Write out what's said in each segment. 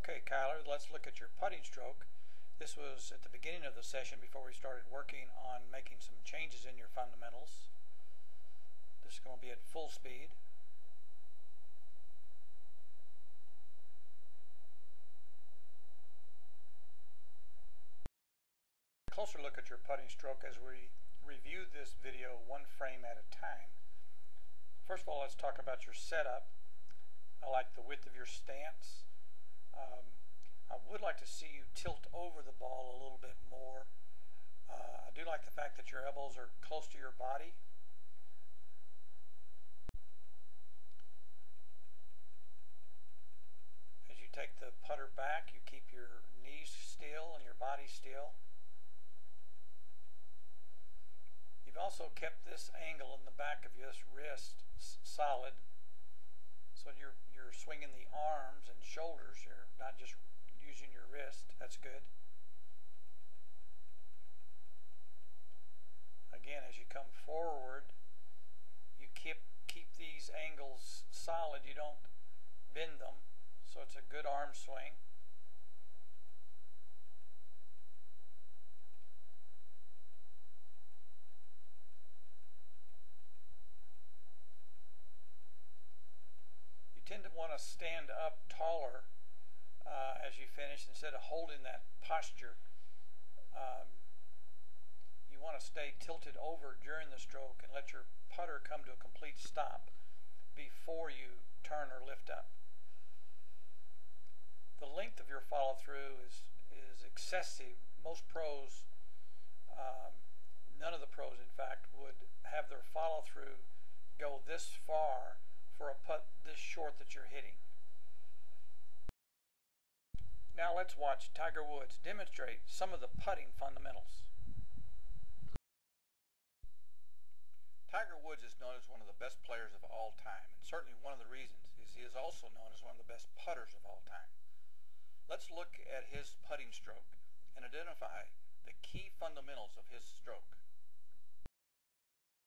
Okay, Kyler, let's look at your putting stroke. This was at the beginning of the session before we started working on making some changes in your fundamentals. This is going to be at full speed. A closer look at your putting stroke as we review this video one frame at a time. First of all, let's talk about your setup. I like the width of your stance. I would like to see you tilt over the ball a little bit more. I do like the fact that your elbows are close to your body. As you take the putter back, you keep your knees still and your body still. You've also kept this angle in the back of your wrist solid, so you're swinging the arms and shoulders. You're not just using your wrist. That's good. Again, as you come forward, you keep these angles solid. You don't bend them, so it's a good arm swing. You tend to want to stand up taller as you finish instead of holding that posture. You want to stay tilted over during the stroke and let your putter come to a complete stop before you turn or lift up. The length of your follow through is excessive. Most pros, none of the pros in fact, would have their follow through go this far for a putt this short that you're hitting. Now let's watch Tiger Woods demonstrate some of the putting fundamentals. Tiger Woods is known as one of the best players of all time, and certainly one of the reasons is he is also known as one of the best putters of all time. Let's look at his putting stroke and identify the key fundamentals of his stroke.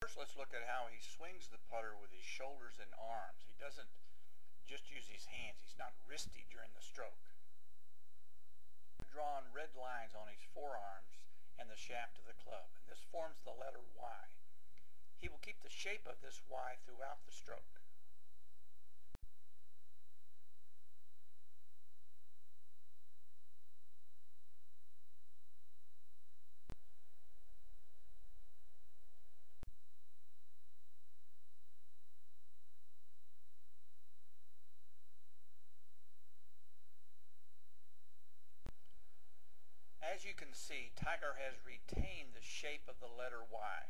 First, let's look at how he swings the putter with his shoulders and arms. He doesn't just use his hands. He's not wristy during the stroke. Drawn red lines on his forearms and the shaft of the club, and this forms the letter Y. He will keep the shape of this Y throughout the stroke. As you can see, Tiger has retained the shape of the letter Y.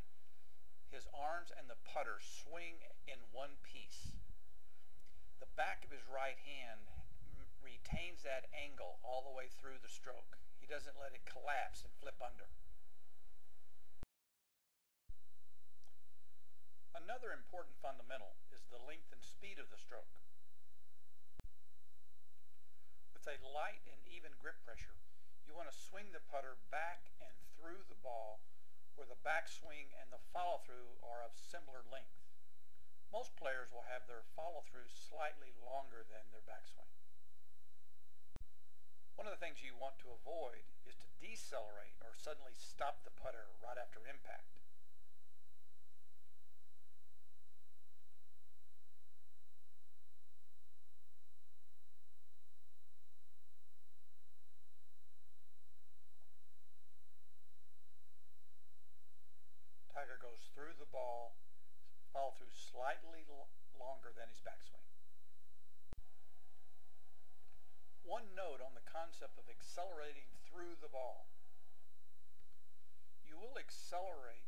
His arms and the putter swing in one piece. The back of his right hand retains that angle all the way through the stroke. He doesn't let it collapse and flip under. Another important fundamental is the length and speed of the stroke. With a light and even grip pressure, you want to swing the putter back and through the ball where the backswing and the follow-through are of similar length. Most players will have their follow-through slightly longer than their backswing. One of the things you want to avoid is to decelerate or suddenly stop the putter right after impact. Tiger goes through the ball, follow through slightly longer than his backswing. One note on the concept of accelerating through the ball. You will accelerate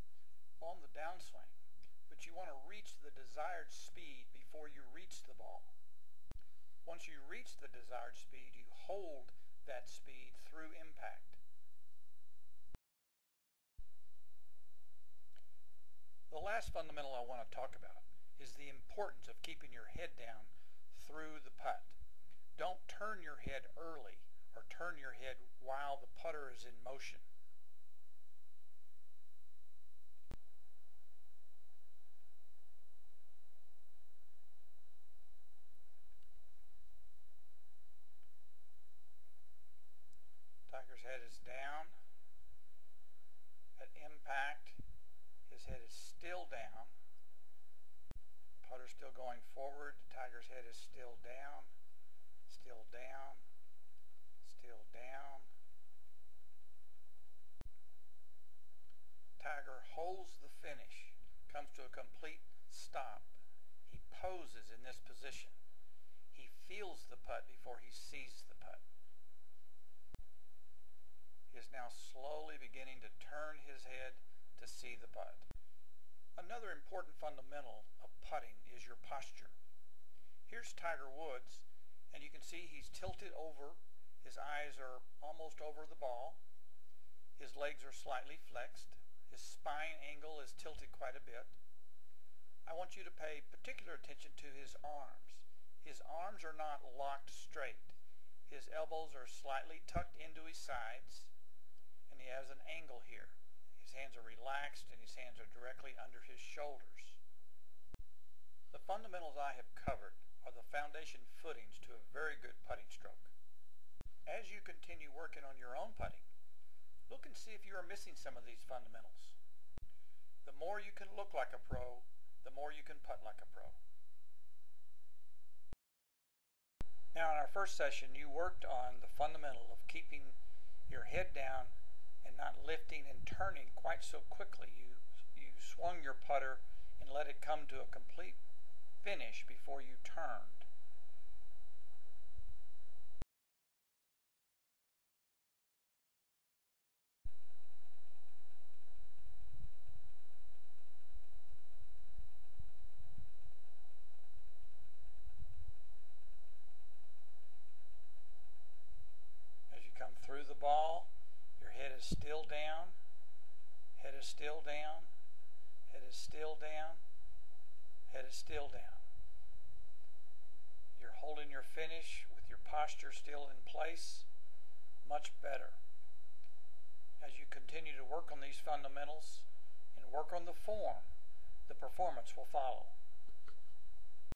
on the downswing, but you want to reach the desired speed before you reach the ball. Once you reach the desired speed, you hold that speed through impact. The last fundamental I want to talk about is the importance of keeping your head down through the putt. Don't turn your head early or turn your head while the putter is in motion. Tiger's head is still down, still down, still down. Tiger holds the finish, comes to a complete stop. He poses in this position. He feels the putt before he sees the putt. He is now slowly beginning to turn his head to see the putt. Another important fundamental of putting is your posture. Here's Tiger Woods, and you can see he's tilted over. His eyes are almost over the ball. His legs are slightly flexed. His spine angle is tilted quite a bit. I want you to pay particular attention to his arms. His arms are not locked straight. His elbows are slightly tucked into his sides, and he has an angle here. His hands are relaxed, and his hands are directly under his shoulders. The fundamentals I have covered are the foundation footings to a very good putting stroke. As you continue working on your own putting, look and see if you are missing some of these fundamentals. The more you can look like a pro, the more you can putt like a pro. Now, in our first session, you worked on the fundamental of keeping your head down and not lifting and turning quite so quickly. You swung your putter and let it come to a complete finish before you turned. As you come through the ball, your head is still down, head is still down, head is still down, head is still down. You're holding your finish with your posture still in place, much better. As you continue to work on these fundamentals and work on the form, the performance will follow.